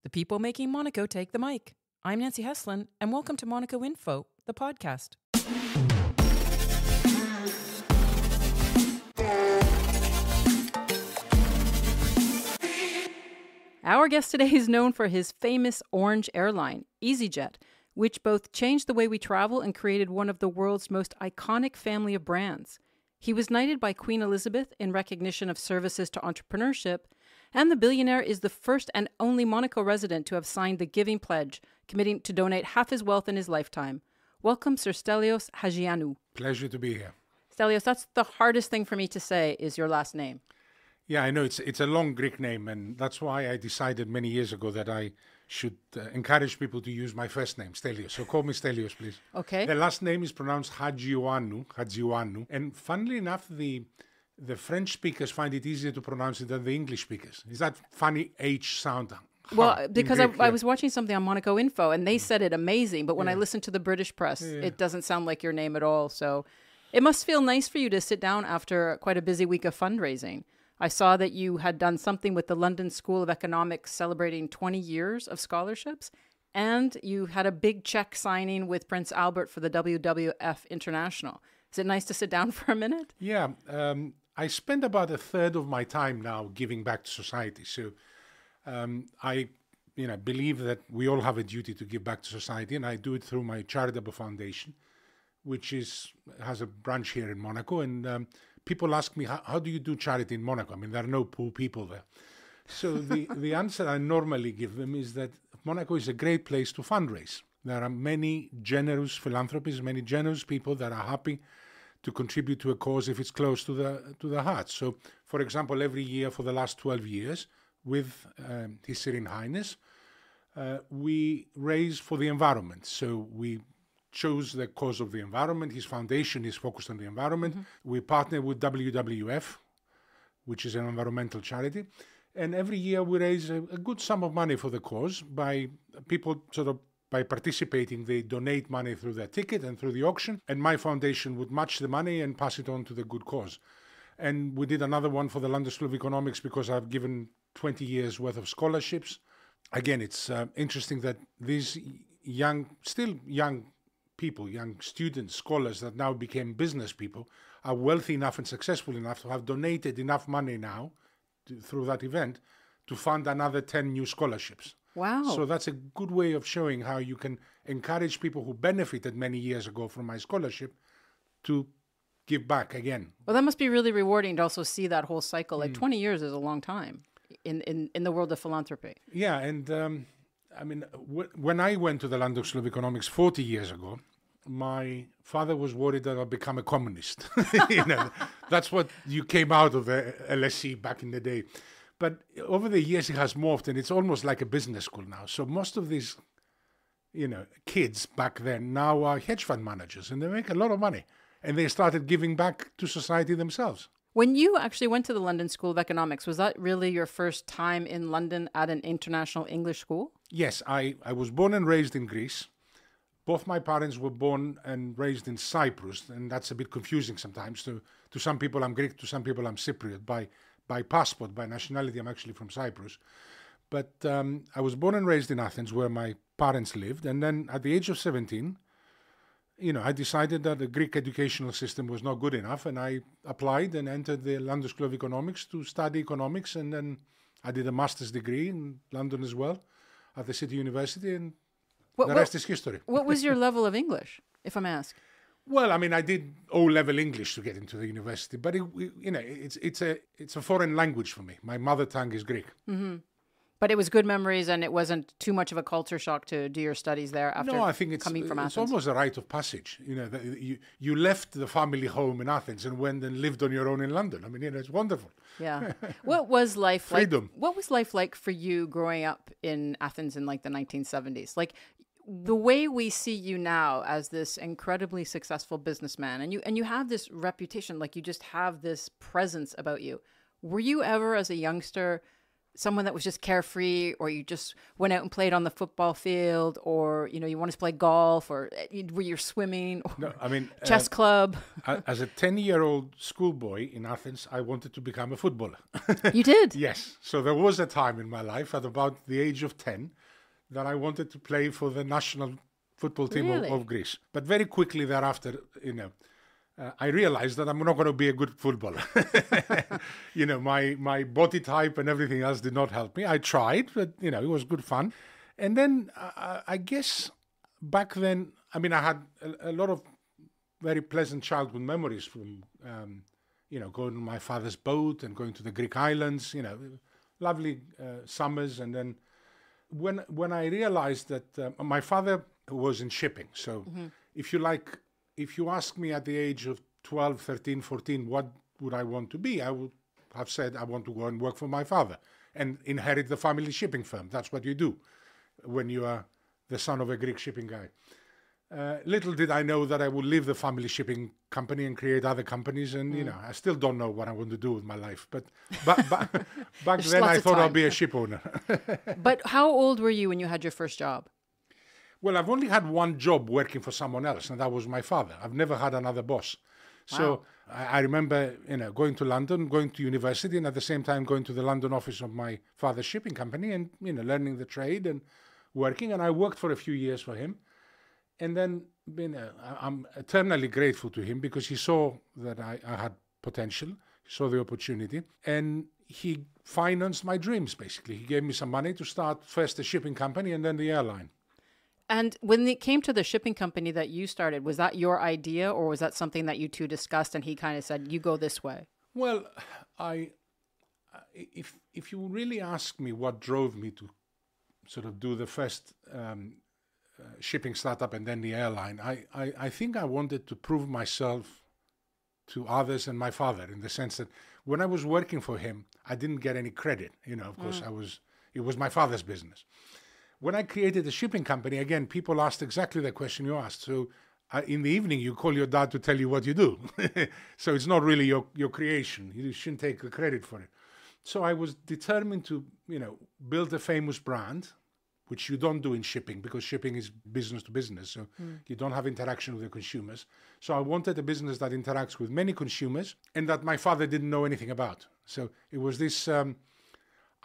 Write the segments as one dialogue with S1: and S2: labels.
S1: The people making Monaco take the mic. I'm Nancy Heslin, and welcome to Monaco Info, the podcast. Our guest today is known for his famous orange airline, EasyJet, which both changed the way we travel and created one of the world's most iconic family of brands. He was knighted by Queen Elizabeth in recognition of services to entrepreneurship, and the billionaire is the first and only Monaco resident to have signed the Giving Pledge, committing to donate half his wealth in his lifetime. Welcome, Sir Stelios Hagianou.
S2: Pleasure to be here.
S1: Stelios, that's the hardest thing for me to say, is your last name.
S2: Yeah, I know it's a long Greek name, and that's why I decided many years ago that I should encourage people to use my first name, Stelios. So call me Stelios, please.
S1: Okay.
S2: The last name is pronounced Hagianou. And funnily enough, the French speakers find it easier to pronounce it than the English speakers. Is that funny H sound?
S1: Well, because I was watching something on Monaco Info, and they said it amazing, but when I listened to the British press, it doesn't sound like your name at all. So it must feel nice for you to sit down after quite a busy week of fundraising. I saw that you had done something with the London School of Economics celebrating 20 years of scholarships, and you had a big check signing with Prince Albert for the WWF International. Is it nice to sit down for a minute?
S2: Yeah, I spend about a third of my time now giving back to society. So I believe that we all have a duty to give back to society, and I do it through my charitable foundation, which has a branch here in Monaco. And people ask me, how do you do charity in Monaco? I mean, there are no poor people there. So the answer I normally give them is that Monaco is a great place to fundraise. There are many generous philanthropists, many generous people that are happy to contribute to a cause if it's close to the heart. So, for example, every year for the last 12 years, with His Serene Highness, we raise for the environment. So we chose the cause of the environment. His foundation is focused on the environment. Mm-hmm. We partner with WWF, which is an environmental charity. And every year we raise a good sum of money for the cause by people by participating. They donate money through their ticket and through the auction. And my foundation would match the money and pass it on to the good cause. And we did another one for the London School of Economics because I've given 20 years worth of scholarships. Again, it's interesting that these still young people, young students, scholars that now became business people are wealthy enough and successful enough to have donated enough money now through that event to fund another 10 new scholarships.
S1: Wow.
S2: So that's a good way of showing how you can encourage people who benefited many years ago from my scholarship to give back again.
S1: Well, that must be really rewarding to also see that whole cycle. Like 20 years is a long time in the world of philanthropy.
S2: Yeah, and when I went to the London School of Economics 40 years ago, my father was worried that I'd become a communist. That's what you came out of the LSE back in the day. But over the years, it has morphed, and it's almost like a business school now. So most of these, kids back then now are hedge fund managers, and they make a lot of money. And they started giving back to society themselves.
S1: When you actually went to the London School of Economics, was that really your first time in London at an international English school?
S2: Yes, I was born and raised in Greece. Both my parents were born and raised in Cyprus, and that's a bit confusing sometimes. To some people, I'm Greek, to some people, I'm Cypriot. By passport, by nationality, I'm actually from Cyprus. But I was born and raised in Athens, where my parents lived. And then at the age of 17, I decided that the Greek educational system was not good enough, and I applied and entered the London School of Economics to study economics, and then I did a master's degree in London as well at the City University, and the rest is history.
S1: What was your level of English, if I may ask?
S2: Well, I mean, I did O-level English to get into the university, but it's a foreign language for me. My mother tongue is Greek.
S1: Mm-hmm. But it was good memories, and it wasn't too much of a culture shock to do your studies there after
S2: No, I think
S1: coming from Athens.
S2: It's almost a rite of passage. You left the family home in Athens and went and lived on your own in London. I mean, it's wonderful.
S1: Yeah. What was life like?
S2: Freedom.
S1: What was life like for you growing up in Athens in like the 1970s? Like the way we see you now as this incredibly successful businessman, and you have this reputation, like you just have this presence about you. Were you ever, as a youngster, someone that was just carefree, or you just went out and played on the football field, or, you know, you wanted to play golf, or were you swimming, or
S2: No, I mean,
S1: chess club?
S2: As a 10-year-old schoolboy in Athens, I wanted to become a footballer.
S1: You did?
S2: Yes. So there was a time in my life at about the age of 10 that I wanted to play for the national football team of Greece. But very quickly thereafter, you know, I realized that I'm not going to be a good footballer. You know, my body type and everything else did not help me. I tried, but, you know, it was good fun. And then I guess back then, I mean, I had a lot of very pleasant childhood memories from, you know, going on my father's boat and going to the Greek islands, you know, lovely summers. And then when I realized that my father was in shipping. So if you like, if you ask me at the age of 12, 13, 14, what would I want to be? I would have said, I want to go and work for my father and inherit the family shipping firm. That's what you do when you are the son of a Greek shipping guy. Little did I know that I would leave the family shipping company and create other companies. And, you know, I still don't know what I want to do with my life. But back then I thought I'd be a ship owner.
S1: But how old were you when you had your first job?
S2: Well, I've only had one job working for someone else, and that was my father. I've never had another boss. Wow. So I remember, you know, going to London, going to university, and at the same time going to the London office of my father's shipping company and, you know, learning the trade and working. And I worked for a few years for him. And then, you know, I'm eternally grateful to him because he saw that I had potential, he saw the opportunity, and he financed my dreams, basically. He gave me some money to start first the shipping company and then the airline.
S1: And when it came to the shipping company that you started, was that your idea, or was that something that you two discussed and he kind of said, you go this way?
S2: Well, if you really ask me what drove me to sort of do the first shipping startup and then the airline, I think I wanted to prove myself to others and my father, in the sense that when I was working for him, I didn't get any credit. You know, of course, it was my father's business. When I created the shipping company, again, people asked exactly the question you asked. So in the evening, you call your dad to tell you what you do. So it's not really your creation. You shouldn't take the credit for it. So I was determined to, you know, build a famous brand, which you don't do in shipping because shipping is business to business. So you don't have interaction with the consumers. So I wanted a business that interacts with many consumers and that my father didn't know anything about. So it was this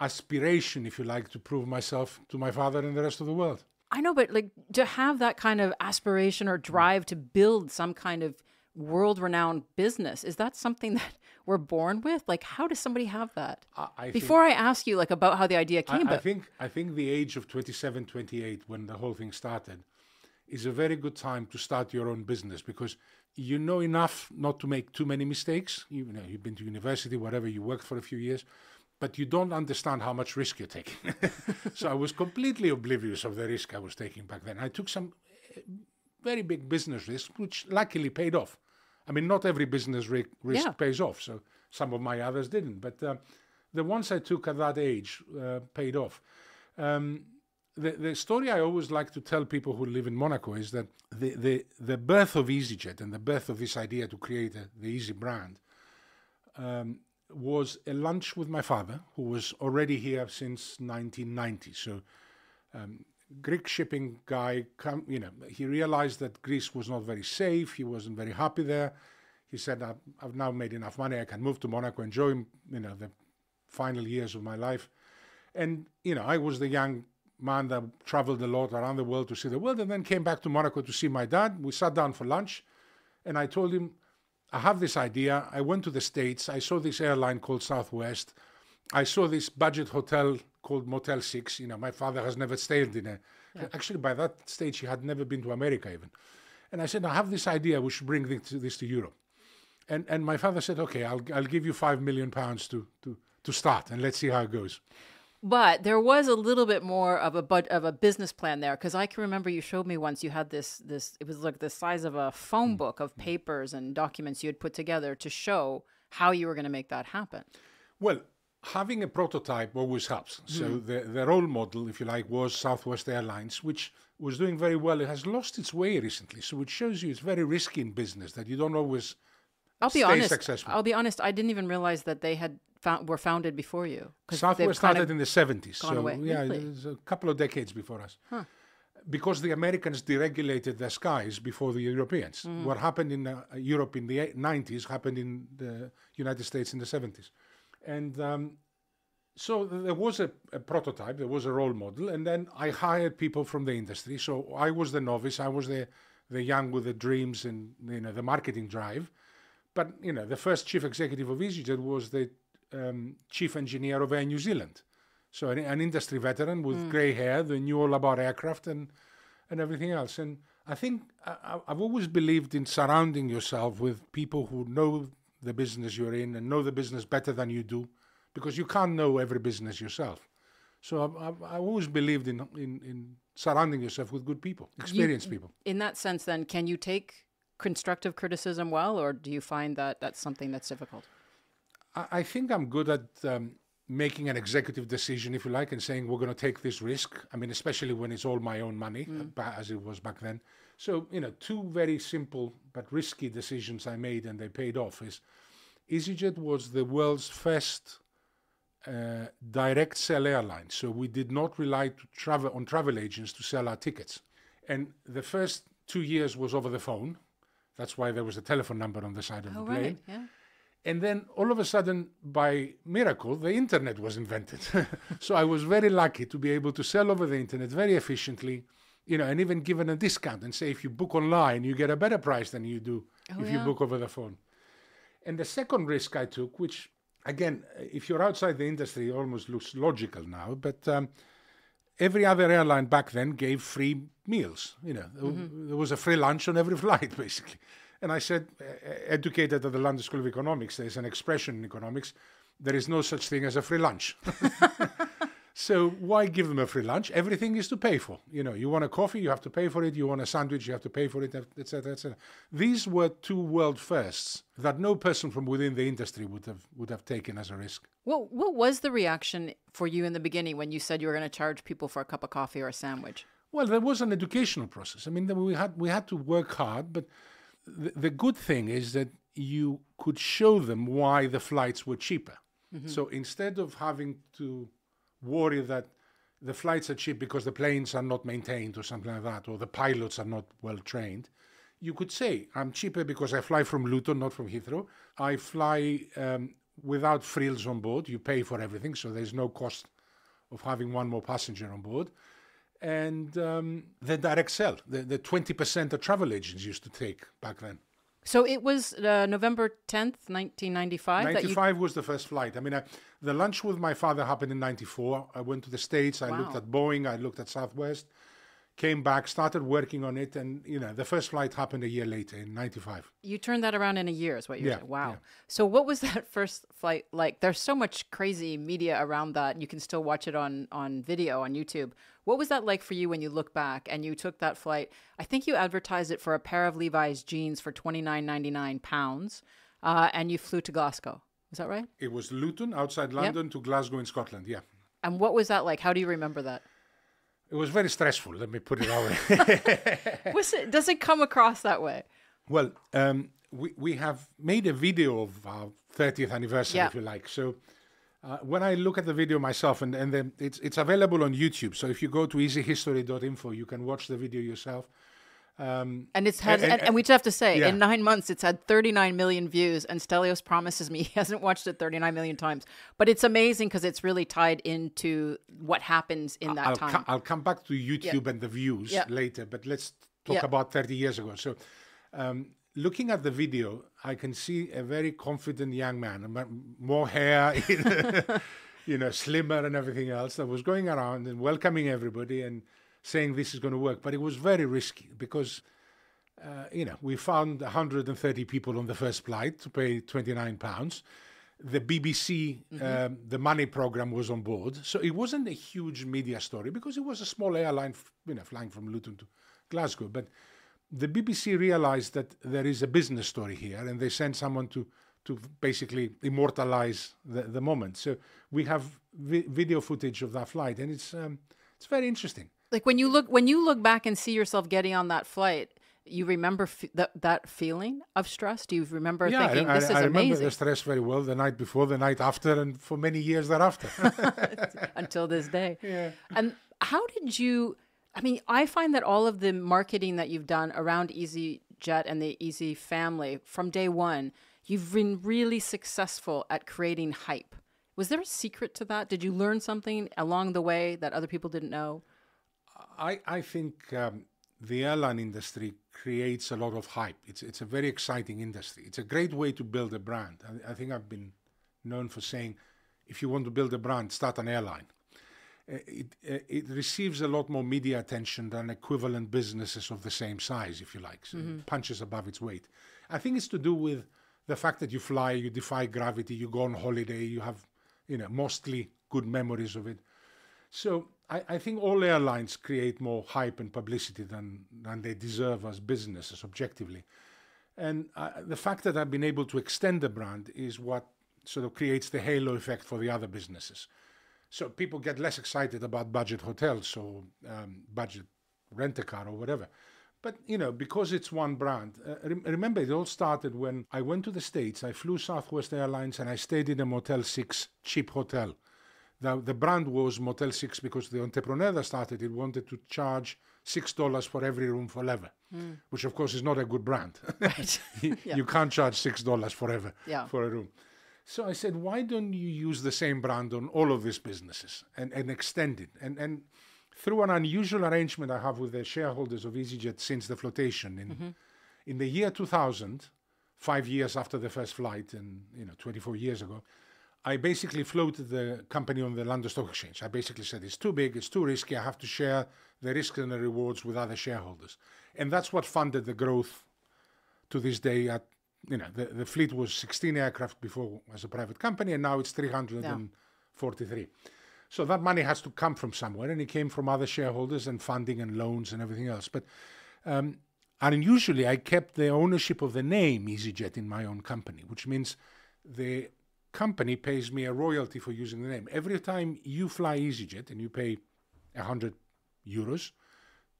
S2: aspiration, if you like, to prove myself to my father and the rest of the world.
S1: I know, but like to have that kind of aspiration or drive to build some kind of world-renowned business, is that something that we're born with? Like, how does somebody have that? Before I ask you like about how the idea came,
S2: I think the age of 27, 28, when the whole thing started, is a very good time to start your own business because you know enough not to make too many mistakes. You know, you've been to university, whatever, you worked for a few years, but you don't understand how much risk you're taking. So I was completely oblivious of the risk I was taking back then. I took some very big business risks, which luckily paid off. I mean, not every business risk pays off, so some of my others didn't. But the ones I took at that age paid off. The story I always like to tell people who live in Monaco is that the birth of EasyJet and the birth of this idea to create the Easy brand was a lunch with my father, who was already here since 1990. So Greek shipping guy, you know, he realized that Greece was not very safe. He wasn't very happy there. He said, I've now made enough money. I can move to Monaco, enjoy, you know, the final years of my life. And, you know, I was the young man that traveled a lot around the world to see the world and then came back to Monaco to see my dad. We sat down for lunch and I told him, I have this idea. I went to the States. I saw this airline called Southwest. I saw this budget hotel called Motel 6. You know, my father has never stayed in a... Yeah. Actually, by that stage, he had never been to America even. And I said, I have this idea. We should bring this to Europe. And my father said, okay, I'll give you £5 million to start, and let's see how it goes.
S1: But there was a little bit more of a business plan there, because I can remember you showed me once you had this it was like the size of a phone book of papers and documents you had put together to show how you were going to make that happen.
S2: Well, having a prototype always helps. So the role model, if you like, was Southwest Airlines, which was doing very well. It has lost its way recently, so it shows you it's very risky in business, that you don't always successful.
S1: I'll be honest. I didn't even realize that they were founded before you.
S2: Southwest started in the 70s. So yeah,
S1: really?
S2: it was a couple of decades before us. Because the Americans deregulated their skies before the Europeans. What happened in Europe in the 90s happened in the United States in the 70s. And so there was a prototype, there was a role model, and then I hired people from the industry. So I was the novice, I was the young with the dreams and the marketing drive. But the first chief executive of EasyJet was the chief engineer of Air New Zealand. So an industry veteran with grey hair that knew all about aircraft and everything else. And I think I've always believed in surrounding yourself with people who know the business you're in and know the business better than you do, because you can't know every business yourself. So I've always believed in surrounding yourself with good people, experienced people.
S1: In that sense, then, can you take constructive criticism well, or do you find that that's something that's difficult?
S2: I think I'm good at making an executive decision, if you like, and saying we're going to take this risk. I mean, especially when it's all my own money, as it was back then. So, two very simple but risky decisions I made, and they paid off. EasyJet was the world's first direct sell airline. So we did not rely on travel agents to sell our tickets. And the first 2 years was over the phone. That's why there was a telephone number on the side of the plane.
S1: Right, yeah.
S2: And then all of a sudden, by miracle, the internet was invented. So I was very lucky to be able to sell over the internet very efficiently, and even given a discount and say, if you book online, you get a better price than you do you book over the phone. And the second risk I took, which, again, if you're outside the industry, almost looks logical now, but every other airline back then gave free meals. There was a free lunch on every flight, basically. And I said, educated at the London School of Economics, there's an expression in economics, there is no such thing as a free lunch. So why give them a free lunch? Everything is to pay for. You want a coffee, you have to pay for it. You want a sandwich, you have to pay for it, etc., etc. These were two world firsts that no person from within the industry would have taken as a risk.
S1: What was the reaction for you in the beginning when you said you were going to charge people for a cup of coffee or a sandwich?
S2: Well, there was an educational process. I mean, we had to work hard, but the good thing is that you could show them why the flights were cheaper. So instead of having to worry that the flights are cheap because the planes are not maintained or something like that, or the pilots are not well trained, you could say, I'm cheaper because I fly from Luton, not from Heathrow. I fly without frills on board. You pay for everything, so there's no cost of having one more passenger on board. And the direct sell, the 20% that travel agents used to take back then.
S1: So it was November 10th, 1995?
S2: 95 was the first flight. I mean, the lunch with my father happened in 94. I went to the States. I looked at Boeing. I looked at Southwest. Came back, started working on it. And, the first flight happened a year later in 95.
S1: You turned that around in a year is what you're saying. Wow.
S2: Yeah.
S1: So what was that first flight like? There's so much crazy media around that. You can still watch it on video on YouTube. What was that like for you when you look back and you took that flight? I think you advertised it for a pair of Levi's jeans for £29.99, and you flew to Glasgow. Is that right?
S2: It was Luton, outside London, to Glasgow in Scotland, yeah.
S1: And what was that like? How do you remember that?
S2: It was very stressful, let me put it that way.
S1: Does it come across that way?
S2: Well, we have made a video of our 30th anniversary, if you like. So when I look at the video myself, and then it's available on YouTube. So if you go to easyhistory.info, you can watch the video yourself.
S1: And it's had, and we just have to say, in 9 months, it's had 39 million views. And Stelios promises me he hasn't watched it 39 million times. But it's amazing because it's really tied into what happens in that time.
S2: I'll come back to YouTube and the views later, but let's talk about 30 years ago. So looking at the video, I can see a very confident young man, more hair, slimmer and everything else, that was going around and welcoming everybody and saying this is going to work. But it was very risky because, we found 130 people on the first flight to pay £29. The BBC, the money program was on board. So it wasn't a huge media story because it was a small airline, flying from Luton to Glasgow. But the BBC realized that there is a business story here, and they sent someone to basically immortalize the moment. So we have video footage of that flight, and it's very interesting.
S1: Like when you look back and see yourself getting on that flight, You remember that feeling of stress? Do you remember
S2: Yeah,
S1: thinking, this is
S2: I remember
S1: amazing?
S2: the stress very well, the night before, the night after, and for many years thereafter.
S1: Until this day.
S2: Yeah.
S1: And how did you, I mean, I find that all of the marketing that you've done around EasyJet and the Easy family from day one, you've been really successful at creating hype. Was there a secret to that? Did you learn something along the way that other people didn't know?
S2: I think the airline industry creates a lot of hype. It's a very exciting industry. It's a great way to build a brand. I think I've been known for saying, if you want to build a brand, start an airline. It receives a lot more media attention than equivalent businesses of the same size, if you like. So it punches above its weight. I think it's to do with the fact that you fly, you defy gravity, you go on holiday, you have, mostly good memories of it. So I think all airlines create more hype and publicity than they deserve as businesses, objectively. And the fact that I've been able to extend the brand is what sort of creates the halo effect for the other businesses. So people get less excited about budget hotels or budget rent-a-car or whatever. But, because it's one brand, remember, it all started when I went to the States. I flew Southwest Airlines and I stayed in a Motel 6 cheap hotel. The brand was Motel 6 because the entrepreneur that started it wanted to charge $6 for every room forever, which, of course, is not a good brand.
S1: Right.
S2: You can't charge $6 forever for a room. So I said, why don't you use the same brand on all of these businesses and extend it? And through an unusual arrangement I have with the shareholders of EasyJet since the flotation in the year 2000, 5 years after the first flight and 24 years ago, I basically floated the company on the London Stock Exchange. I basically said, it's too big, it's too risky, I have to share the risks and the rewards with other shareholders. And that's what funded the growth to this day. The fleet was 16 aircraft before as a private company, and now it's 343. So that money has to come from somewhere, and it came from other shareholders and funding and loans and everything else. But unusually, I kept the ownership of the name EasyJet in my own company, which means the company pays me a royalty for using the name. Every time you fly EasyJet and you pay €100,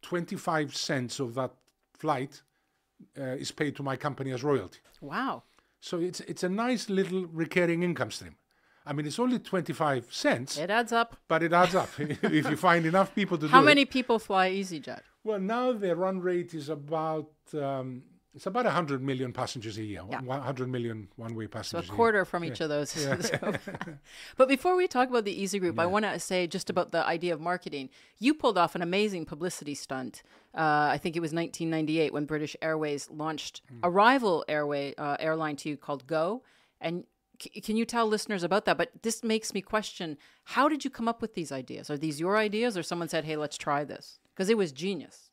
S2: 25 cents of that flight is paid to my company as royalty.
S1: Wow.
S2: So it's a nice little recurring income stream. I mean, it's only 25 cents.
S1: It adds up.
S2: But it adds up if you find enough people to do it.
S1: How many people fly EasyJet?
S2: Well, now the run rate is about 100 million passengers a year. 100 million one-way passengers.
S1: So a quarter from each of those. Yeah. But before we talk about the Easy Group, I want to say just about the idea of marketing. You pulled off an amazing publicity stunt. I think it was 1998 when British Airways launched a rival airline to you called Go. And can you tell listeners about that? But this makes me question, how did you come up with these ideas? Are these your ideas or someone said, hey, let's try this? Because it was genius.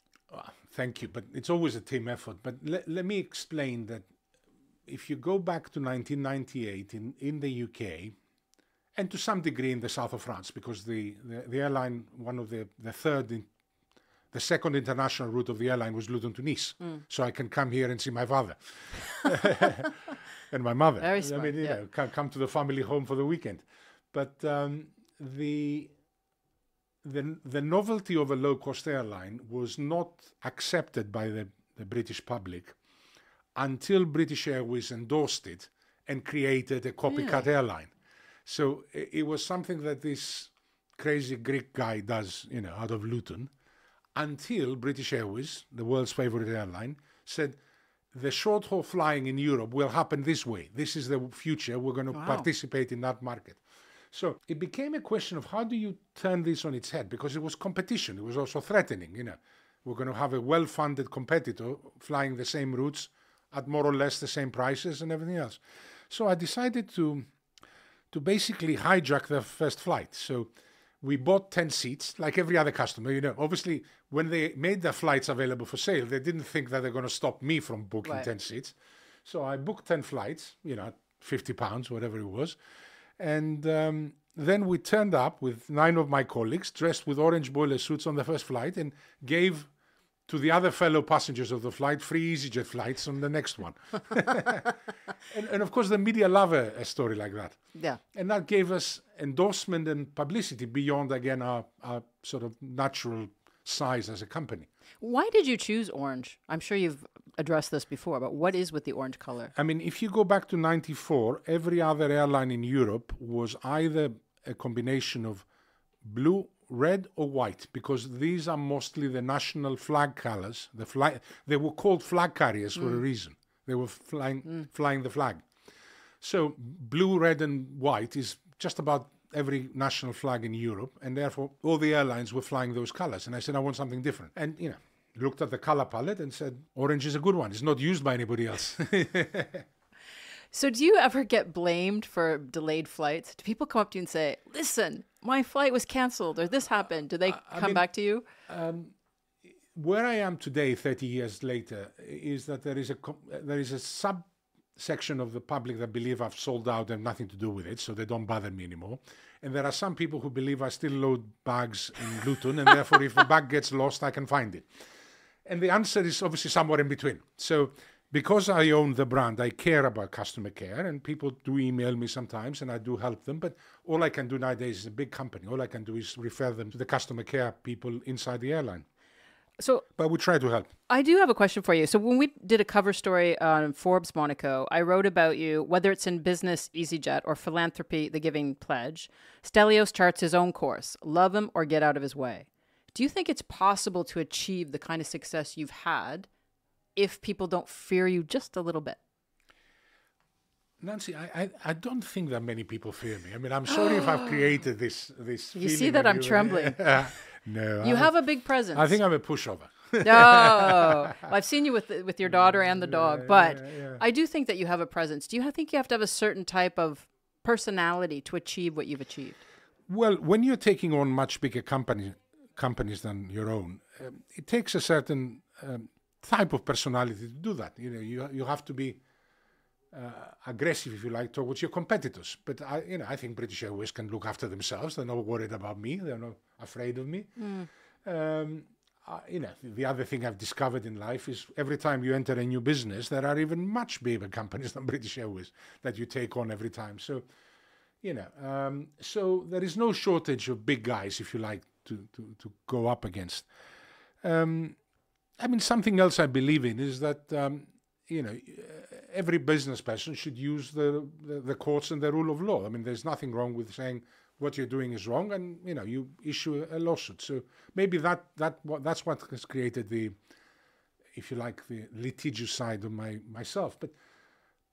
S2: Thank you. But it's always a team effort. But let me explain that if you go back to 1998 in the UK, and to some degree in the south of France, because the airline, one of the second international route of the airline was Luton to Nice. So I can come here and see my father. And my mother.
S1: Very smart.
S2: I mean, come to the family home for the weekend. But the novelty of a low-cost airline was not accepted by the British public until British Airways endorsed it and created a copycat airline. So it was something that this crazy Greek guy does, out of Luton, until British Airways, the world's favorite airline, said, the short-haul flying in Europe will happen this way. This is the future. We're going to participate in that market. So it became a question of how do you turn this on its head? Because it was competition. It was also threatening. We're going to have a well-funded competitor flying the same routes at more or less the same prices and everything else. So I decided to basically hijack the first flight. So we bought 10 seats, like every other customer. Obviously, when they made their flights available for sale, they didn't think that they're going to stop me from booking 10 seats. So I booked 10 flights, at £50, whatever it was. And then we turned up with 9 of my colleagues dressed with orange boiler suits on the first flight and gave to the other fellow passengers of the flight free EasyJet flights on the next one. and of course, the media love a story like that.
S1: Yeah.
S2: And that gave us endorsement and publicity beyond, again, our sort of natural size as a company.
S1: Why did you choose orange? I'm sure you've addressed this before, but what is with the orange color?
S2: I mean, if you go back to 94, every other airline in Europe was either a combination of blue, red or white, because these are mostly the national flag colors. They were called flag carriers for a reason. They were flying the flag. So blue, red and white is just about every national flag in Europe, and therefore all the airlines were flying those colors. And I said, I want something different. And, looked at the color palette and said, orange is a good one. It's not used by anybody else.
S1: So do you ever get blamed for delayed flights? Do people come up to you and say, listen, my flight was canceled or this happened? Do they come back to you?
S2: Where I am today, 30 years later, is that there is a subsection of the public that believe I've sold out and nothing to do with it, so they don't bother me anymore. And there are some people who believe I still load bags in Luton, and therefore if a bag gets lost, I can find it. And the answer is obviously somewhere in between. So because I own the brand, I care about customer care, and people do email me sometimes and I do help them. But all I can do nowadays is a big company. All I can do is refer them to the customer care people inside the airline. But we try to help.
S1: I do have a question for you. So when we did a cover story on Forbes Monaco, I wrote about you, whether it's in business, EasyJet, or philanthropy, the Giving Pledge. Stelios charts his own course, love him or get out of his way. Do you think it's possible to achieve the kind of success you've had if people don't fear you just a little bit?
S2: Nancy, I don't think that many people fear me. I mean, I'm sorry if I've created this
S1: You see that I'm trembling.
S2: No.
S1: You have a big presence.
S2: I think I'm a pushover.
S1: No. Well, I've seen you with your daughter and the dog, but I do think that you have a presence. Do you think you have to have a certain type of personality to achieve what you've achieved?
S2: Well, when you're taking on much bigger companies than your own, it takes a certain type of personality to do that. You have to be aggressive, if you like, towards your competitors. But I think British Airways can look after themselves. They're not worried about me. They're not afraid of me. The other thing I've discovered in life is every time you enter a new business, there are even much bigger companies than British Airways that you take on every time. So, so there is no shortage of big guys, if you like, to go up against. Something else I believe in is that, every business person should use the courts and the rule of law. I mean, there's nothing wrong with saying what you're doing is wrong, and you issue a lawsuit. So maybe that's what has created the, if you like, the litigious side of myself. But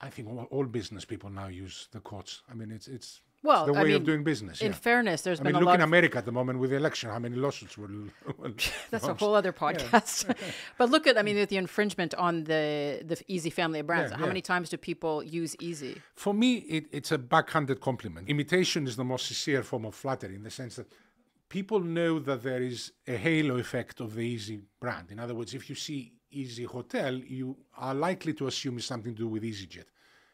S2: I think all business people now use the courts. I mean, it's the way of doing business.
S1: In fairness, there's been a
S2: look
S1: lot
S2: in America at the moment with the election, how many lawsuits were
S1: That's a whole other podcast. Yeah. But look at, with the infringement on the Easy family of brands. How many times do people use Easy?
S2: For me, it's a backhanded compliment. Imitation is the most sincere form of flattery, in the sense that people know that there is a halo effect of the Easy brand. In other words, if you see Easy Hotel, you are likely to assume it's something to do with EasyJet.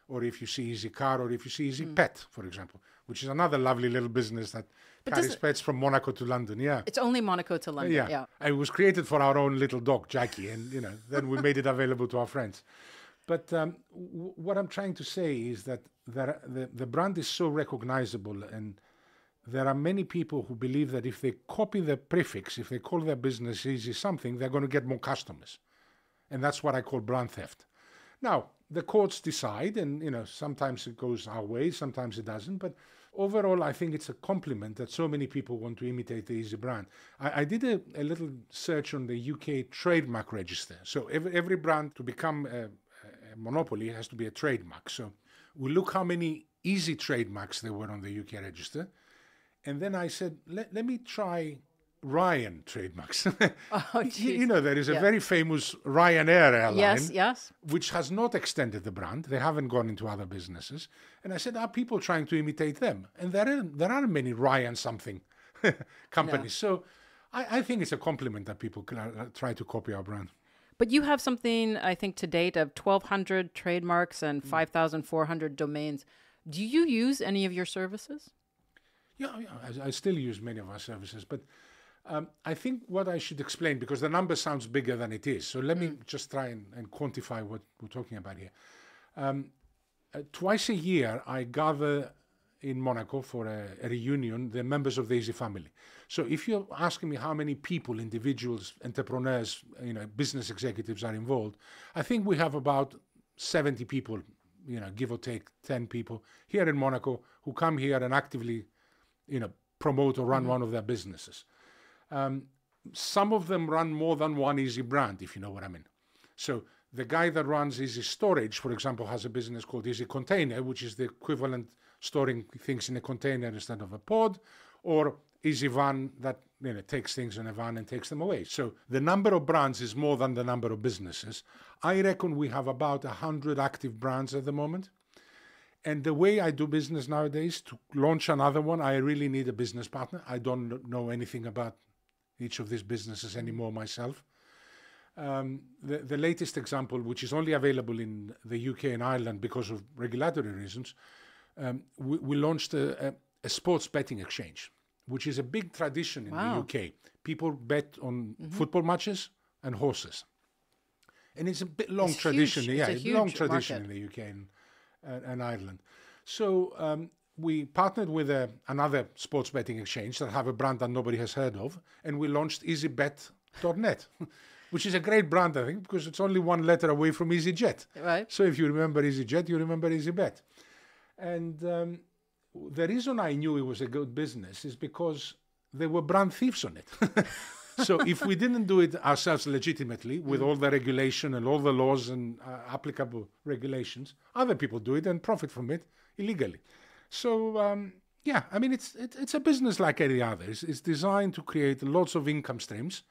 S2: Or if you see Easy Car, or if you see Easy Pet, for example, which is another lovely little business that carries pets from Monaco to London. Yeah,
S1: it's only Monaco to London. Yeah.
S2: It was created for our own little dog, Jackie, and then we made it available to our friends. But what I'm trying to say is that the brand is so recognizable, and there are many people who believe that if they copy the prefix, if they call their business Easy something, they're going to get more customers, and that's what I call brand theft. Now, the courts decide, and sometimes it goes our way, sometimes it doesn't. But overall, I think it's a compliment that so many people want to imitate the Easy brand. I did a little search on the UK trademark register. So every brand, to become a monopoly, has to be a trademark. So we look how many Easy trademarks there were on the UK register, and then I said, let me try Ryan trademarks. There is a very famous Ryanair airline,
S1: yes,
S2: which has not extended the brand. They haven't gone into other businesses. And I said, are people trying to imitate them? And there are many Ryan something companies. No. So I think it's a compliment that people try to copy our brand.
S1: But you have something, I think, to date of 1,200 trademarks and 5,400 domains. Do you use any of your services?
S2: Yeah, I still use many of our services, but I think what I should explain, because the number sounds bigger than it is, so let me just try and quantify what we're talking about here. Twice a year, I gather in Monaco for a reunion, the members of the Easy family. So if you're asking me how many people, individuals, entrepreneurs, business executives are involved, I think we have about 70 people, give or take 10 people here in Monaco who come here and actively, promote or run one of their businesses. Some of them run more than one Easy brand, if you know what I mean. So the guy that runs Easy Storage, for example, has a business called Easy Container, which is the equivalent storing things in a container instead of a pod, or Easy Van that takes things in a van and takes them away. So the number of brands is more than the number of businesses. I reckon we have about 100 active brands at the moment. And the way I do business nowadays, to launch another one, I really need a business partner. I don't know anything about each of these businesses anymore myself. The latest example, which is only available in the UK and Ireland because of regulatory reasons, we launched a sports betting exchange, which is a big tradition in the UK. People bet on football matches and horses. And it's a bit long tradition.
S1: Huge.
S2: Yeah,
S1: it's a
S2: long
S1: huge
S2: tradition
S1: market.
S2: in the UK and Ireland. So we partnered with another sports betting exchange that have a brand that nobody has heard of, and we launched EasyBet.net, which is a great brand, I think, because it's only one letter away from EasyJet.
S1: Right.
S2: So if you remember EasyJet, you remember EasyBet. And the reason I knew it was a good business is because there were brand thieves on it. So if we didn't do it ourselves legitimately with all the regulation and all the laws and applicable regulations, other people do it and profit from it illegally. So yeah, I mean, it's a business like any other. It's designed to create lots of income streams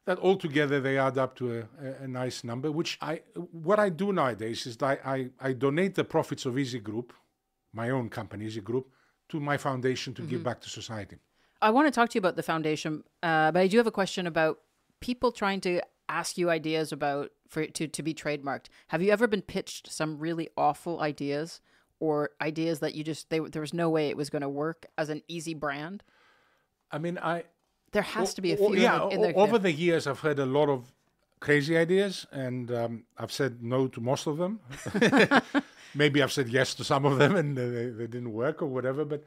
S2: that altogether they add up to a nice number, what I do nowadays is that I donate the profits of Easy Group, my own company, Easy Group, to my foundation to give back to society.
S1: I want to talk to you about the foundation, but I do have a question about people trying to ask you ideas to be trademarked. Have you ever been pitched some really awful ideas or ideas that there was no way it was going to work as an Easy brand?
S2: I mean,
S1: there has to be a few.
S2: Over the years, I've heard a lot of crazy ideas, and I've said no to most of them. Maybe I've said yes to some of them, and they didn't work or whatever. But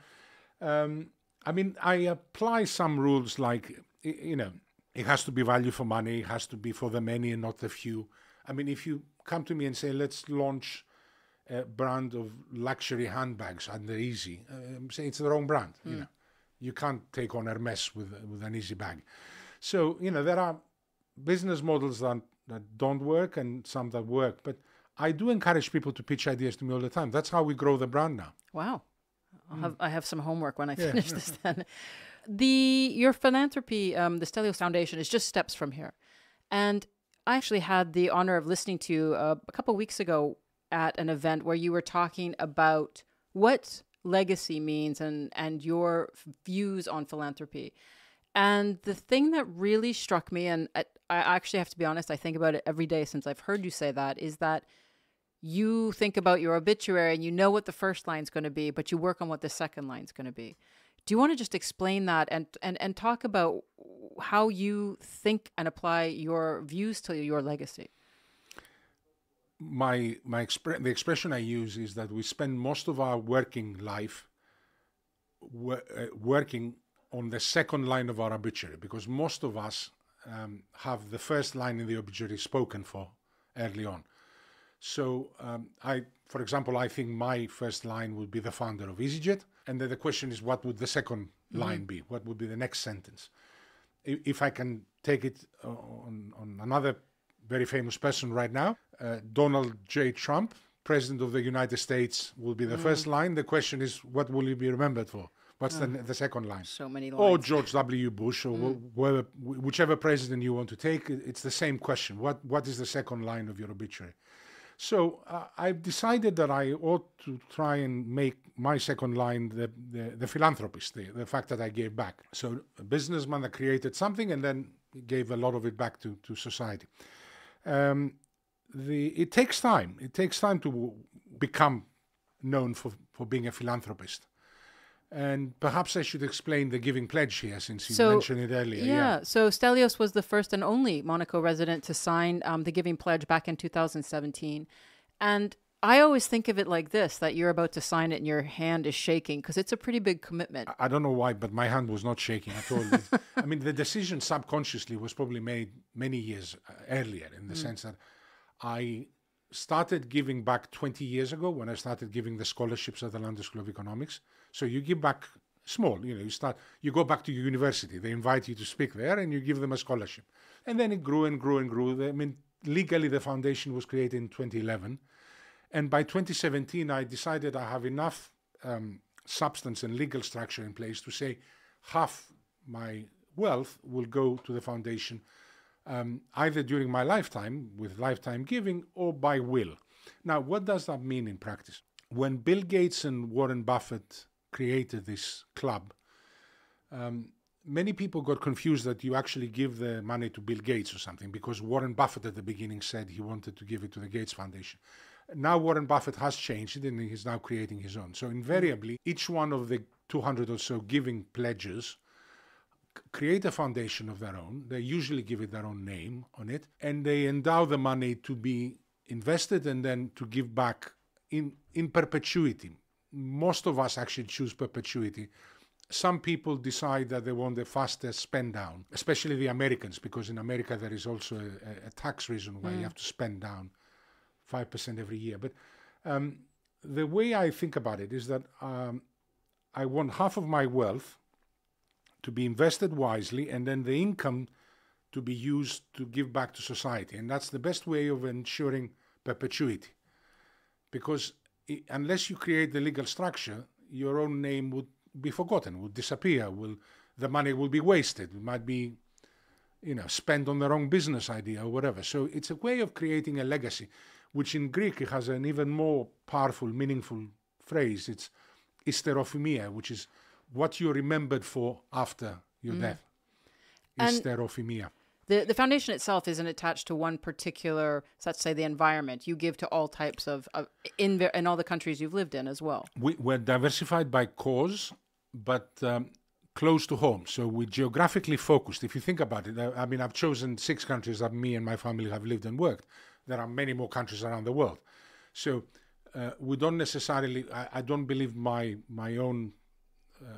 S2: I mean, I apply some rules like, it has to be value for money, it has to be for the many and not the few. I mean, if you come to me and say, let's launch a brand of luxury handbags under Easy, say it's their own brand, You can't take on Hermes with an Easy bag. So, there are business models that don't work and some that work. But I do encourage people to pitch ideas to me all the time. That's how we grow the brand now.
S1: Wow. I have some homework when I finish this then. Your philanthropy, the Stelios Foundation, is just steps from here. And I actually had the honor of listening to you a couple of weeks ago at an event where you were talking about what legacy means and your views on philanthropy. And the thing that really struck me, and I actually have to be honest, I think about it every day since I've heard you say that, is that you think about your obituary and you know what the first line's going to be, but you work on what the second line's going to be. Do you want to just explain that and talk about how you think and apply your views to your legacy?
S2: The expression I use is that we spend most of our working life working on the second line of our obituary, because most of us have the first line in the obituary spoken for early on. So for example, I think my first line would be the founder of EasyJet. And then the question is, what would the second line be? What would be the next sentence? If I can take it on another very famous person right now, Donald J. Trump, President of the United States, will be the first line. The question is, what will he be remembered for? What's the second line?
S1: So many lines.
S2: Or George W. Bush, or whichever president you want to take, it's the same question. What is the second line of your obituary? So I've decided that I ought to try and make my second line the philanthropist, the fact that I gave back. So a businessman that created something and then gave a lot of it back to society. It takes time. It takes time to become known for being a philanthropist. And perhaps I should explain the Giving Pledge here, since you mentioned it earlier.
S1: Yeah, so Stelios was the first and only Monaco resident to sign the Giving Pledge back in 2017. And I always think of it like this, that you're about to sign it and your hand is shaking because it's a pretty big commitment.
S2: I don't know why, but my hand was not shaking at all. I mean, the decision subconsciously was probably made many years earlier, in the sense that I started giving back 20 years ago when I started giving the scholarships at the London School of Economics. So you give back small, you go back to your university, they invite you to speak there and you give them a scholarship. And then it grew and grew and grew. I mean, legally the foundation was created in 2011. And by 2017, I decided I have enough substance and legal structure in place to say half my wealth will go to the foundation, either during my lifetime with lifetime giving or by will. Now, what does that mean in practice? When Bill Gates and Warren Buffett created this club, many people got confused that you actually give the money to Bill Gates or something, because Warren Buffett at the beginning said he wanted to give it to the Gates Foundation. Now Warren Buffett has changed it and he's now creating his own. So invariably, each one of the 200 or so giving pledges create a foundation of their own. They usually give it their own name on it, and they endow the money to be invested and then to give back in perpetuity. Most of us actually choose perpetuity. Some people decide that they want the fastest spend down, especially the Americans, because in America there is also a tax reason why you have to spend down 5% every year. But the way I think about it is that I want half of my wealth to be invested wisely and then the income to be used to give back to society. And that's the best way of ensuring perpetuity. Because unless you create the legal structure, your own name would be forgotten, would disappear, the money will be wasted. It might be spent on the wrong business idea or whatever. So it's a way of creating a legacy, which in Greek it has an even more powerful, meaningful phrase. It's hysterophymia, which is what you're remembered for after your death. Hysterophymia.
S1: The foundation itself isn't attached to one particular, let's say, the environment. You give to all types of in all the countries you've lived in as well.
S2: We're diversified by cause, but close to home. So we're geographically focused. If you think about it, I mean, I've chosen 6 countries that me and my family have lived and worked. There are many more countries around the world. So we don't necessarily, I don't believe my own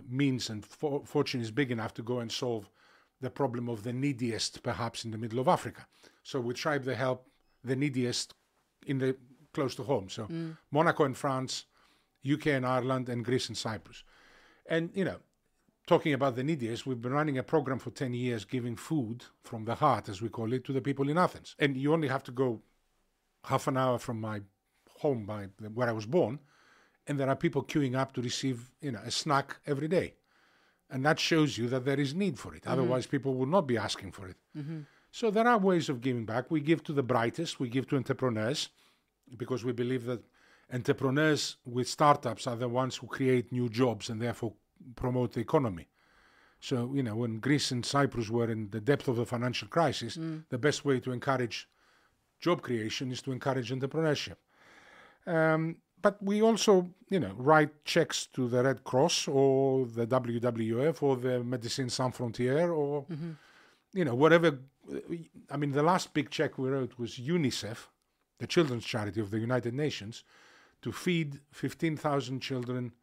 S2: means and fortune is big enough to go and solve the problem of the neediest, perhaps in the middle of Africa. So we try to help the neediest close to home. So Monaco and France, UK and Ireland, and Greece and Cyprus. And, talking about the neediest, we've been running a program for 10 years giving food from the heart, as we call it, to the people in Athens. And you only have to go half an hour from my home, where I was born, and there are people queuing up to receive, a snack every day. And that shows you that there is need for it. Otherwise, people will not be asking for it. So there are ways of giving back. We give to the brightest. We give to entrepreneurs, because we believe that entrepreneurs with startups are the ones who create new jobs and therefore promote the economy. So, when Greece and Cyprus were in the depth of the financial crisis, the best way to encourage job creation is to encourage entrepreneurship. But we also, write checks to the Red Cross or the WWF or the Médecins Sans Frontières or, whatever. I mean, the last big check we wrote was UNICEF, the children's charity of the United Nations, to feed 15,000 children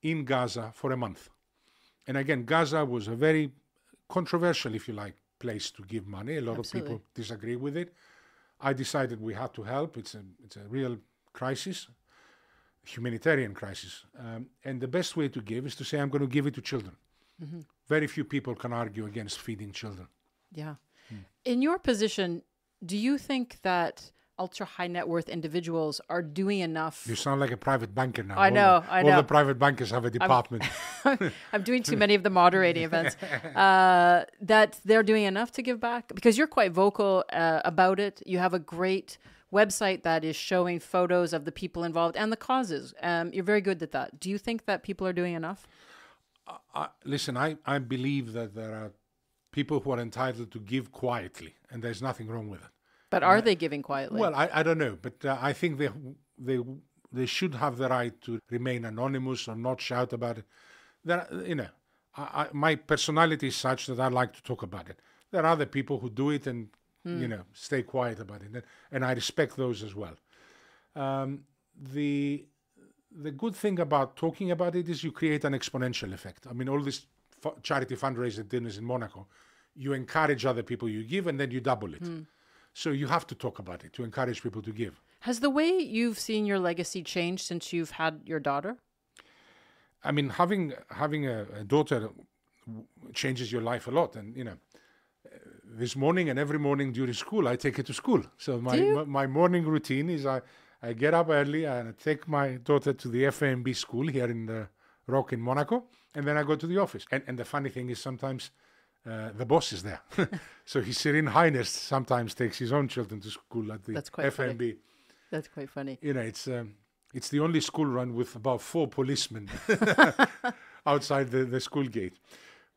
S2: in Gaza for a month. And again, Gaza was a very controversial, if you like, place to give money. A lot of people disagree with it. I decided we had to help. It's a real crisis. Humanitarian crisis. And the best way to give is to say, I'm going to give it to children. Very few people can argue against feeding children.
S1: Yeah. In your position, do you think that ultra high net worth individuals are doing enough?
S2: You sound like a private banker now.
S1: I know.
S2: All the private bankers have a department.
S1: I'm doing too many of the moderating events. That they're doing enough to give back? Because you're quite vocal about it. You have a great website that is showing photos of the people involved and the causes. You're very good at that. Do you think that people are doing enough?
S2: Listen, I believe that there are people who are entitled to give quietly, and there's nothing wrong with it.
S1: But are they giving quietly?
S2: Well, I don't know, but I think they should have the right to remain anonymous or not shout about it. My personality is such that I like to talk about it. There are other people who do it and stay quiet about it, and I respect those as well. the good thing about talking about it is you create an exponential effect. I mean, all these charity fundraiser dinners in Monaco, you encourage other people, you give, and then you double it. So you have to talk about it to encourage people to give.
S1: Has the way you've seen your legacy changed since you've had your daughter?
S2: I mean, having a daughter changes your life a lot. And, this morning and every morning during school, I take her to school. So my morning routine is I get up early and I take my daughter to the FAMB school here in the Rock in Monaco, and then I go to the office. And the funny thing is sometimes the boss is there. So His Serene Highness sometimes takes his own children to school at the FAMB.
S1: Funny. That's quite funny.
S2: It's the only school run with about 4 policemen outside the school gate.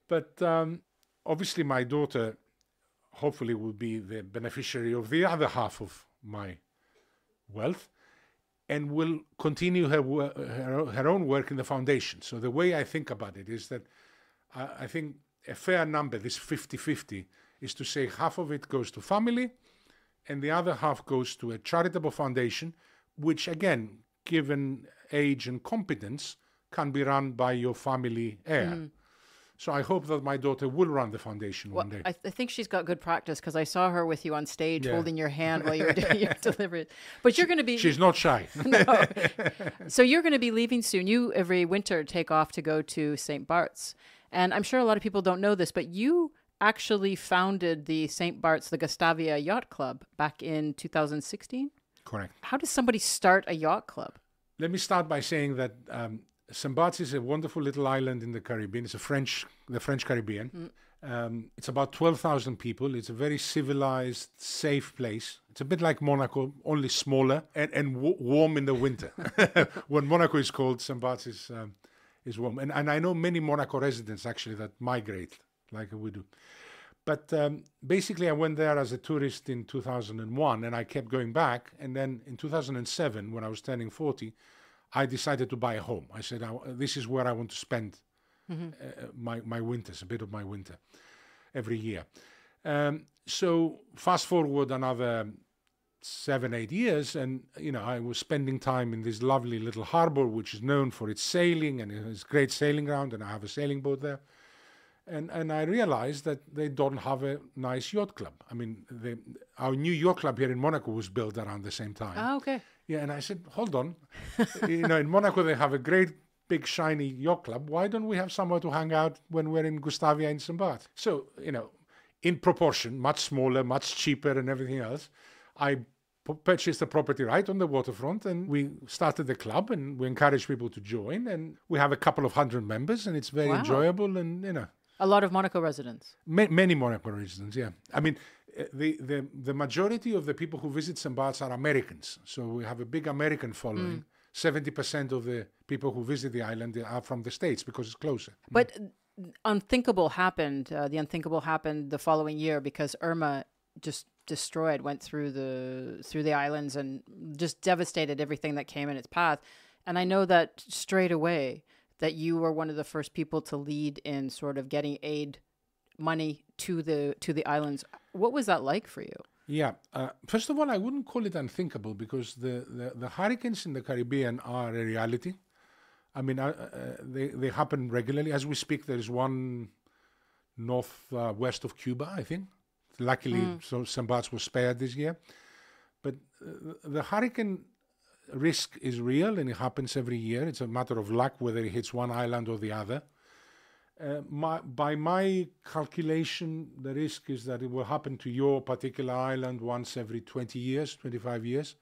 S2: But obviously my daughter hopefully will be the beneficiary of the other half of my wealth and will continue her own work in the foundation. So the way I think about it is that I think a fair number, this 50-50, is to say half of it goes to family and the other half goes to a charitable foundation, which again, given age and competence, can be run by your family heir. So I hope that my daughter will run the foundation one day.
S1: I think she's got good practice because I saw her with you on stage holding your hand while you were doing your delivery. But you're going to be...
S2: She's not shy.
S1: No. So you're going to be leaving soon. You, every winter, take off to go to St. Bart's. And I'm sure a lot of people don't know this, but you actually founded the St. Bart's, the Gustavia Yacht Club back in 2016?
S2: Correct.
S1: How does somebody start a yacht club?
S2: Let me start by saying that St. Bart's is a wonderful little island in the Caribbean. It's the French Caribbean. It's about 12,000 people. It's a very civilized, safe place. It's a bit like Monaco, only smaller and warm in the winter. When Monaco is cold, St. Bart's is warm. And I know many Monaco residents actually that migrate like we do. But basically I went there as a tourist in 2001 and I kept going back. And then in 2007, when I was turning 40, I decided to buy a home. I said, this is where I want to spend my winters, a bit of my winter every year. So fast forward another 7-8 years and, I was spending time in this lovely little harbor, which is known for its sailing and it's great sailing ground, and I have a sailing boat there. And I realized that they don't have a nice yacht club. I mean, our new yacht club here in Monaco was built around the same time.
S1: Oh, okay.
S2: Yeah, and I said, hold on. In Monaco, they have a great, big, shiny yacht club. Why don't we have somewhere to hang out when we're in Gustavia in St. Barth? So, in proportion, much smaller, much cheaper and everything else, I purchased a property right on the waterfront and we started the club and we encourage people to join. And we have a couple of 100 members and it's very enjoyable and,
S1: A lot of Monaco residents.
S2: Many Monaco residents, yeah. I mean, the majority of the people who visit St. Bart's are Americans. So we have a big American following. 70% of the people who visit the island are from the States because it's closer.
S1: But unthinkable happened. The unthinkable happened the following year because Irma just went through the islands and just devastated everything that came in its path. And I know that straight away that you were one of the first people to lead in sort of getting aid money to the islands. What was that like for you?
S2: Yeah. First of all, I wouldn't call it unthinkable because the hurricanes in the Caribbean are a reality. I mean, they happen regularly. As we speak, there is one northwest of Cuba, I think. Luckily, so St. Bart's was spared this year. But the hurricane risk is real and it happens every year. It's a matter of luck whether it hits one island or the other. By my calculation, the risk is that it will happen to your particular island once every 20 years, 25 years.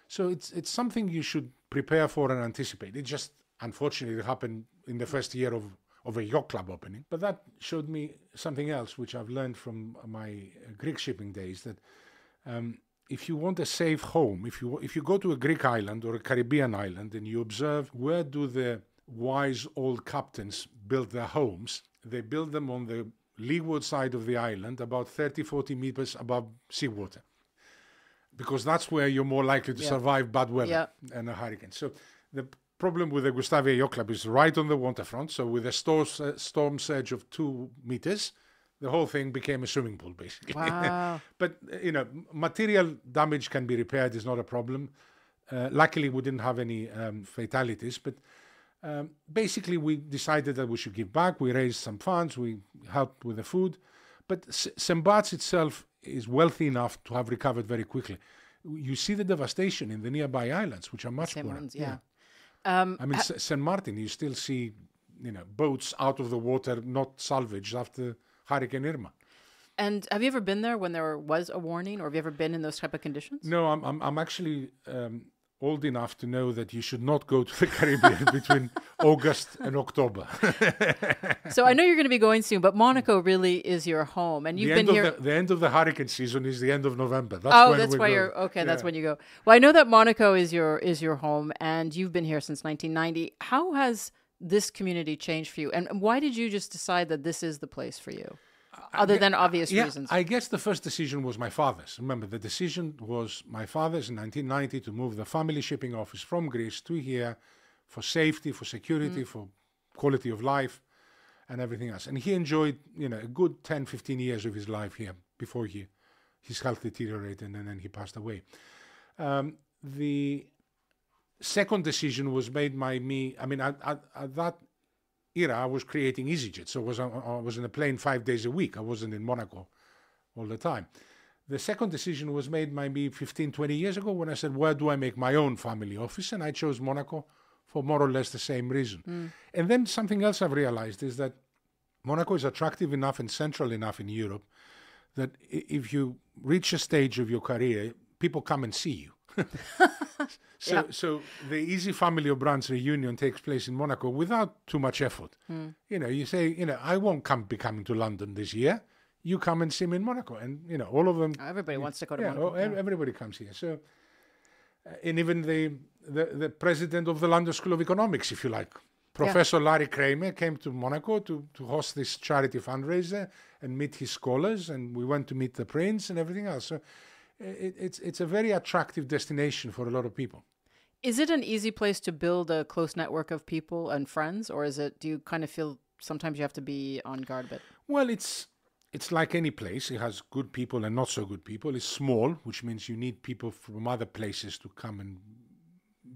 S2: So it's something you should prepare for and anticipate. It just, unfortunately, happened in the first year of a yacht club opening. But that showed me something else, which I've learned from my Greek shipping days, that if you want a safe home, if you go to a Greek island or a Caribbean island and you observe where do the wise old captains build their homes, they build them on the leeward side of the island about 30-40 meters above seawater, because that's where you're more likely to survive bad weather and a hurricane. So the problem with the Gustavia Yacht Club is right on the waterfront, so with a storm surge of 2 meters, the whole thing became a swimming pool, basically.
S1: Wow.
S2: But, material damage can be repaired, is not a problem. Luckily, we didn't have any fatalities, but basically we decided that we should give back. We raised some funds, we helped with the food, but St. Bart's itself is wealthy enough to have recovered very quickly. You see the devastation in the nearby islands, which are much more.
S1: Yeah.
S2: I mean, St. Martin, you still see, boats out of the water, not salvaged after Hurricane Irma.
S1: And have you ever been there when there was a warning, or have you ever been in those type of conditions?
S2: No, I'm actually old enough to know that you should not go to the Caribbean between August and October.
S1: So I know you're going to be going soon, but Monaco really is your home, and you've been here.
S2: The end of the hurricane season is the end of November.
S1: That's why you're okay. Yeah. That's when you go. Well, I know that Monaco is your home, and you've been here since 1990. How has this community changed for you, and why did you just decide that this is the place for you? Other than obvious reasons.
S2: I guess the first decision was my father's. Remember, the decision was my father's in 1990 to move the family shipping office from Greece to here for safety, for security, for quality of life and everything else. And he enjoyed, a good 10, 15 years of his life here before his health deteriorated and then he passed away. The second decision was made by me. I mean, at that era, I was creating EasyJet, so I was in a plane 5 days a week. I wasn't in Monaco all the time. The second decision was made by me 15, 20 years ago when I said, where do I make my own family office? And I chose Monaco for more or less the same reason. And then something else I've realized is that Monaco is attractive enough and central enough in Europe that if you reach a stage of your career, people come and see you. So the Easy Family of Brands reunion takes place in Monaco without too much effort. You say, I won't be coming to London this year. You come and see me in Monaco, and all of them.
S1: Everybody wants to go to Monaco.
S2: Everybody comes here. So, and even the president of the London School of Economics, if you like, Professor Larry Kramer, came to Monaco to host this charity fundraiser and meet his scholars, and we went to meet the prince and everything else. So. It's a very attractive destination for a lot of people.
S1: Is it an easy place to build a close network of people and friends, or do you kind of feel sometimes you have to be on guard a bit?
S2: Well, it's like any place. It has good people and not so good people. It's small, which means you need people from other places to come and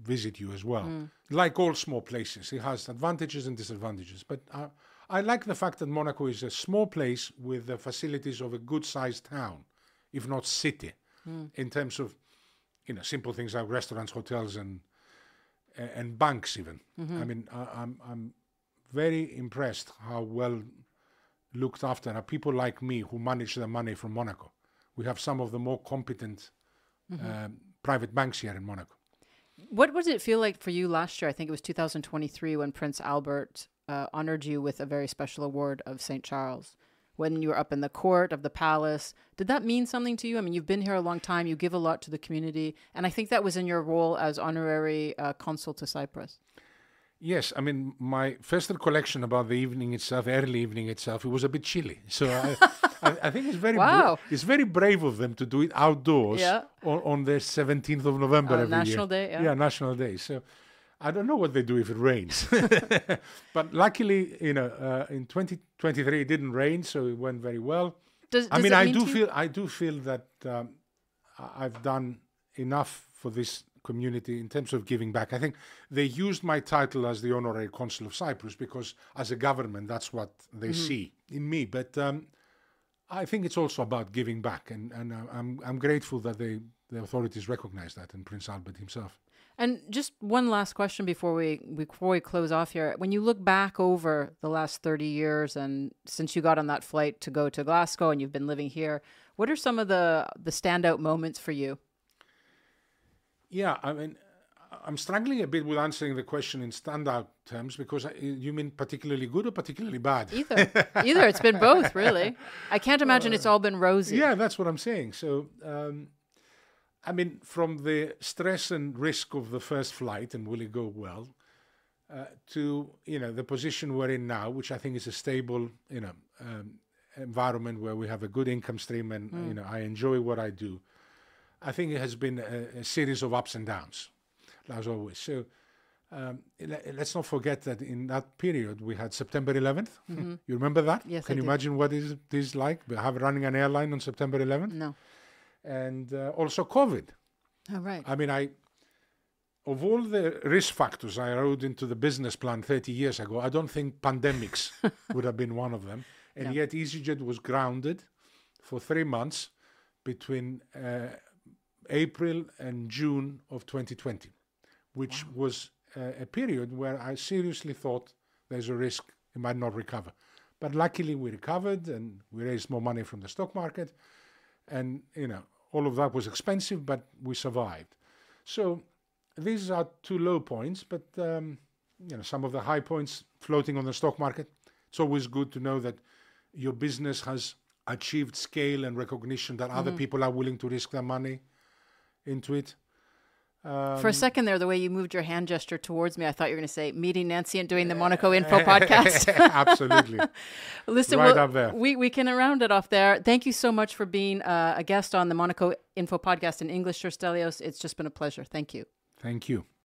S2: visit you as well. Like all small places, it has advantages and disadvantages. But I like the fact that Monaco is a small place with the facilities of a good-sized town, if not city. In terms of, simple things like restaurants, hotels, and banks even. I mean, I'm very impressed how well looked after are people like me who manage their money from Monaco. We have some of the more competent private banks here in Monaco.
S1: What did it feel like for you last year? I think it was 2023 when Prince Albert honored you with a very special award of St. Charles. When you were up in the court of the palace, did that mean something to you? I mean, you've been here a long time, you give a lot to the community, and I think that was in your role as honorary consul to Cyprus.
S2: Yes, I mean, my first recollection about the evening itself, early evening itself, it was a bit chilly. So I think it's very it's very brave of them to do it outdoors on the 17th of November every
S1: National
S2: year.
S1: Day,
S2: Yeah, National Day. So I don't know what they do if it rains. But luckily, in 2023 it didn't rain, so it went very well. I do feel that I've done enough for this community in terms of giving back. I think they used my title as the honorary consul of Cyprus because as a government, that's what they see in me. But I think it's also about giving back. And I'm grateful that the authorities recognize that, and Prince Albert himself.
S1: And just one last question before we close off here. When you look back over the last 30 years and since you got on that flight to go to Glasgow and you've been living here, what are some of the standout moments for you?
S2: Yeah, I mean, I'm struggling a bit with answering the question in standout terms because you mean particularly good or particularly bad?
S1: Either. It's been both, really. I can't imagine it's all been rosy.
S2: Yeah, that's what I'm saying. So, I mean, from the stress and risk of the first flight and will it go well, to the position we're in now, which I think is a stable environment where we have a good income stream and I enjoy what I do. I think it has been a series of ups and downs, as always. So let's not forget that in that period we had September 11th. You remember that?
S1: Yes,
S2: Can you imagine what is this like? Running an airline on September 11th?
S1: No.
S2: And also COVID.
S1: Oh, right.
S2: I mean, of all the risk factors I wrote into the business plan 30 years ago, I don't think pandemics would have been one of them. And yet EasyJet was grounded for 3 months between April and June of 2020, which was a period where I seriously thought there's a risk it might not recover. But luckily we recovered and we raised more money from the stock market. And, all of that was expensive, but we survived. So these are 2 low points, but, some of the high points floating on the stock market. It's always good to know that your business has achieved scale and recognition that other people are willing to risk their money into it.
S1: For a second there, the way you moved your hand gesture towards me, I thought you were going to say meeting Nancy and doing the Monaco Info podcast.
S2: Absolutely.
S1: Listen,
S2: right up there.
S1: We can round it off there. Thank you so much for being a guest on the Monaco Info podcast in English, Sir Stelios. It's just been a pleasure. Thank you.
S2: Thank you.